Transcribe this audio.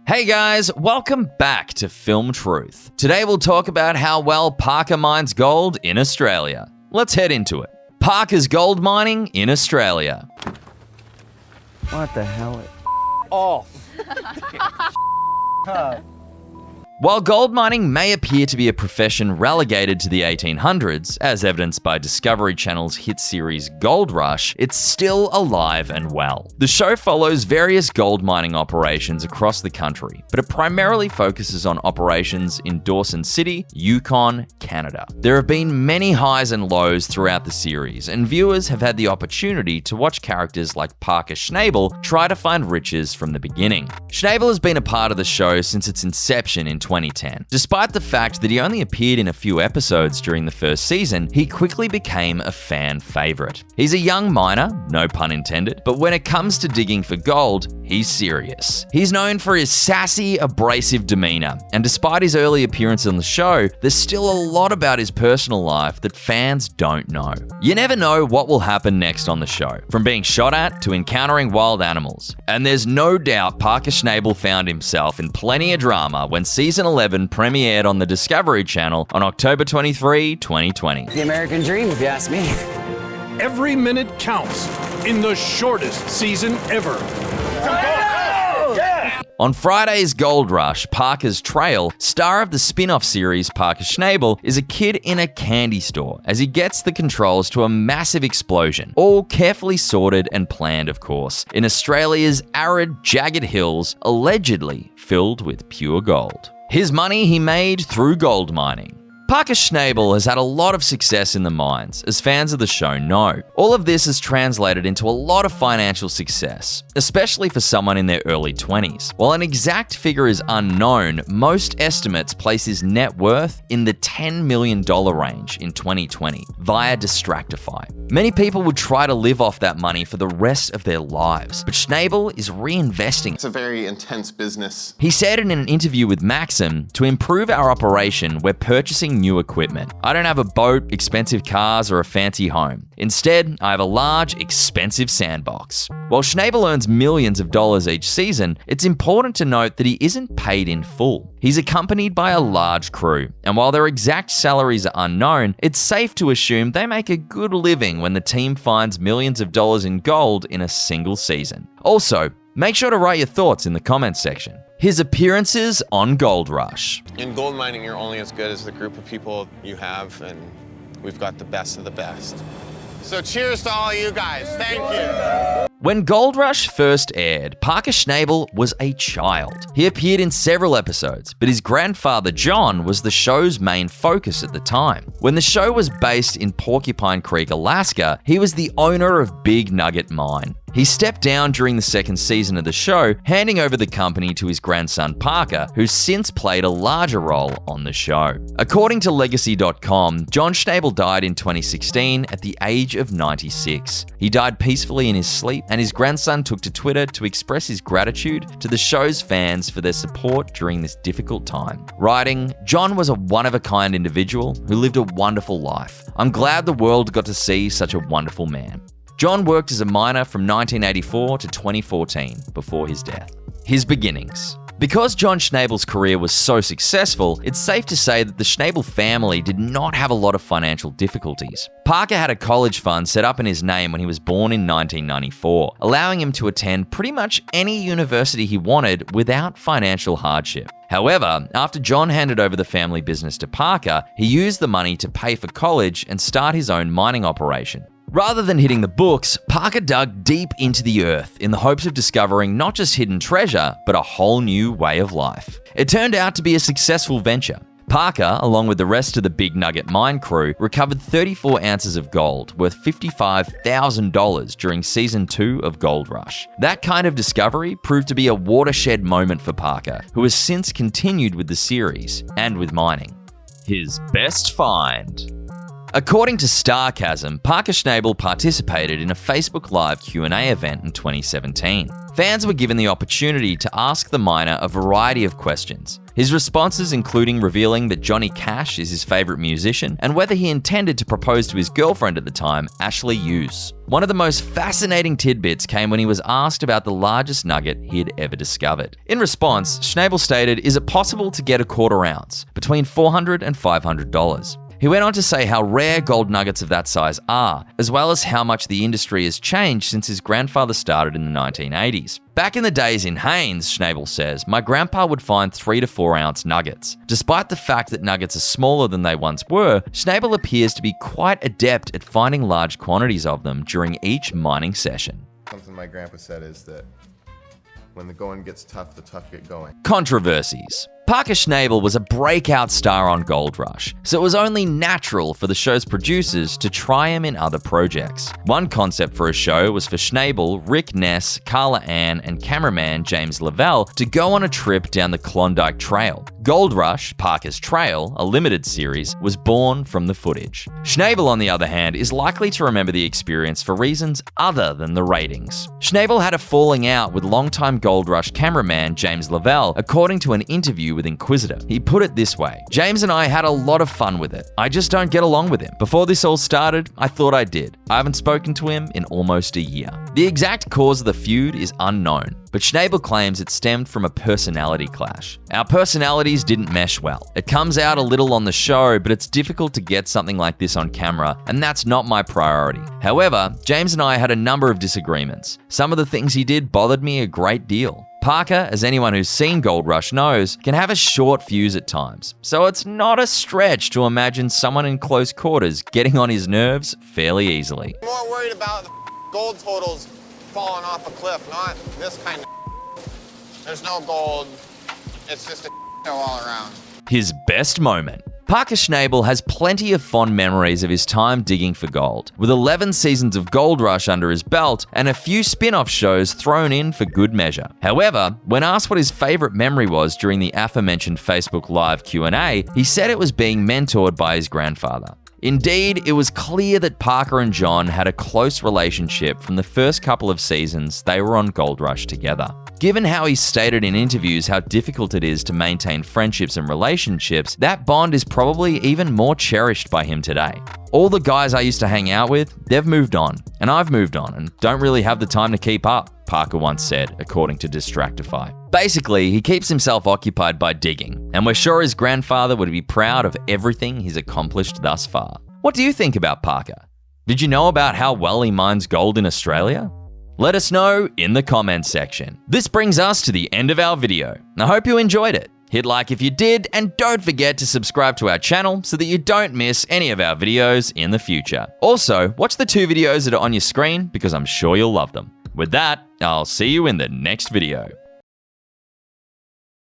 Hey guys, welcome back to Film Truth. Today we'll talk about how well Parker mines gold in Australia. Let's head into it. Parker's gold mining in Australia. What the hell? Off. While gold mining may appear to be a profession relegated to the 1800s, as evidenced by Discovery Channel's hit series Gold Rush, it's still alive and well. The show follows various gold mining operations across the country, but it primarily focuses on operations in Dawson City, Yukon, Canada. There have been many highs and lows throughout the series, and viewers have had the opportunity to watch characters like Parker Schnabel try to find riches from the beginning. Schnabel has been a part of the show since its inception in 2010. Despite the fact that he only appeared in a few episodes during the first season, he quickly became a fan favorite. He's a young miner, no pun intended, but when it comes to digging for gold, he's serious. He's known for his sassy, abrasive demeanor, and despite his early appearance on the show, there's still a lot about his personal life that fans don't know. You never know what will happen next on the show, from being shot at to encountering wild animals. And there's no doubt Parker Schnabel found himself in plenty of drama when Season 11 premiered on the Discovery Channel on October 23, 2020. The American dream, if you ask me. Every minute counts in the shortest season ever. On Friday's Gold Rush, Parker's Trail, star of the spin-off series Parker Schnabel, is a kid in a candy store as he gets the controls to a massive explosion, all carefully sorted and planned, of course, in Australia's arid, jagged hills, allegedly filled with pure gold. His money he made through gold mining. Parker Schnabel has had a lot of success in the mines, as fans of the show know. All of this has translated into a lot of financial success, especially for someone in their early 20s. While an exact figure is unknown, most estimates place his net worth in the $10 million range in 2020 via Distractify. Many people would try to live off that money for the rest of their lives, but Schnabel is reinvesting. It's a very intense business. He said in an interview with Maxim, "To improve our operation, we're purchasing new equipment. I don't have a boat, expensive cars, or a fancy home. Instead, I have a large, expensive sandbox." While Schnabel earns millions of dollars each season, it's important to note that he isn't paid in full. He's accompanied by a large crew, and while their exact salaries are unknown, it's safe to assume they make a good living when the team finds millions of dollars in gold in a single season. Also, make sure to write your thoughts in the comments section. His appearances on Gold Rush. In gold mining, you're only as good as the group of people you have, and we've got the best of the best. So cheers to all you guys. Thank you. When Gold Rush first aired, Parker Schnabel was a child. He appeared in several episodes, but his grandfather John was the show's main focus at the time. When the show was based in Porcupine Creek, Alaska, he was the owner of Big Nugget Mine. He stepped down during the second season of the show, handing over the company to his grandson Parker, who's since played a larger role on the show. According to Legacy.com, John Schnabel died in 2016 at the age of 96. He died peacefully in his sleep, and his grandson took to Twitter to express his gratitude to the show's fans for their support during this difficult time. Writing, "John was a one-of-a-kind individual who lived a wonderful life. I'm glad the world got to see such a wonderful man." John worked as a miner from 1984 to 2014 before his death. His beginnings. Because John Schnabel's career was so successful, it's safe to say that the Schnabel family did not have a lot of financial difficulties. Parker had a college fund set up in his name when he was born in 1994, allowing him to attend pretty much any university he wanted without financial hardship. However, after John handed over the family business to Parker, he used the money to pay for college and start his own mining operation. Rather than hitting the books, Parker dug deep into the earth in the hopes of discovering not just hidden treasure, but a whole new way of life. It turned out to be a successful venture. Parker, along with the rest of the Big Nugget mine crew, recovered 34 ounces of gold worth $55,000 during Season 2 of Gold Rush. That kind of discovery proved to be a watershed moment for Parker, who has since continued with the series and with mining. His best find. According to Starchasm, Parker Schnabel participated in a Facebook Live Q&A event in 2017. fans were given the opportunity to ask the miner a variety of questions. His responses including revealing that Johnny Cash is his favourite musician and whether he intended to propose to his girlfriend at the time, Ashley Hughes. One of the most fascinating tidbits came when he was asked about the largest nugget he had ever discovered. In response, Schnabel stated, "Is it possible to get a quarter ounce? Between $400 and $500. He went on to say how rare gold nuggets of that size are, as well as how much the industry has changed since his grandfather started in the 1980s. Back in the days in Haines, Schnabel says, my grandpa would find 3 to 4 ounce nuggets. Despite the fact that nuggets are smaller than they once were, Schnabel appears to be quite adept at finding large quantities of them during each mining session." Something my grandpa said is that when the going gets tough, the tough get going. Controversies. Parker Schnabel was a breakout star on Gold Rush, so it was only natural for the show's producers to try him in other projects. One concept for a show was for Schnabel, Rick Ness, Carla Ann, and cameraman James Lavelle to go on a trip down the Klondike Trail. Gold Rush, Parker's Trail, a limited series, was born from the footage. Schnabel, on the other hand, is likely to remember the experience for reasons other than the ratings. Schnabel had a falling out with longtime Gold Rush cameraman James Lavelle, according to an interview with Inquisitor. He put it this way: "James and I had a lot of fun with it. I just don't get along with him. Before this all started, I thought I did. I haven't spoken to him in almost a year." The exact cause of the feud is unknown, but Schnabel claims it stemmed from a personality clash. "Our personalities didn't mesh well. It comes out a little on the show, but it's difficult to get something like this on camera, and that's not my priority. However, James and I had a number of disagreements. Some of the things he did bothered me a great deal. Parker, as anyone who's seen Gold Rush knows, can have a short fuse at times, so it's not a stretch to imagine someone in close quarters getting on his nerves fairly easily." I'm more worried about the gold totals falling off a cliff, not this kind of. There's no gold. It's just a show all around. His best moment. Parker Schnabel has plenty of fond memories of his time digging for gold, with 11 seasons of Gold Rush under his belt and a few spin-off shows thrown in for good measure. However, when asked what his favourite memory was during the aforementioned Facebook Live Q&A, he said it was being mentored by his grandfather. Indeed, it was clear that Parker and John had a close relationship from the first couple of seasons they were on Gold Rush together. Given how he stated in interviews how difficult it is to maintain friendships and relationships, that bond is probably even more cherished by him today. "All the guys I used to hang out with, they've moved on, and I've moved on, and don't really have the time to keep up," Parker once said, according to Distractify. Basically, he keeps himself occupied by digging, and we're sure his grandfather would be proud of everything he's accomplished thus far. What do you think about Parker? Did you know about how well he mines gold in Australia? Let us know in the comments section. This brings us to the end of our video. I hope you enjoyed it. Hit like if you did, and don't forget to subscribe to our channel so that you don't miss any of our videos in the future. Also, watch the 2 videos that are on your screen because I'm sure you'll love them. With that, I'll see you in the next video.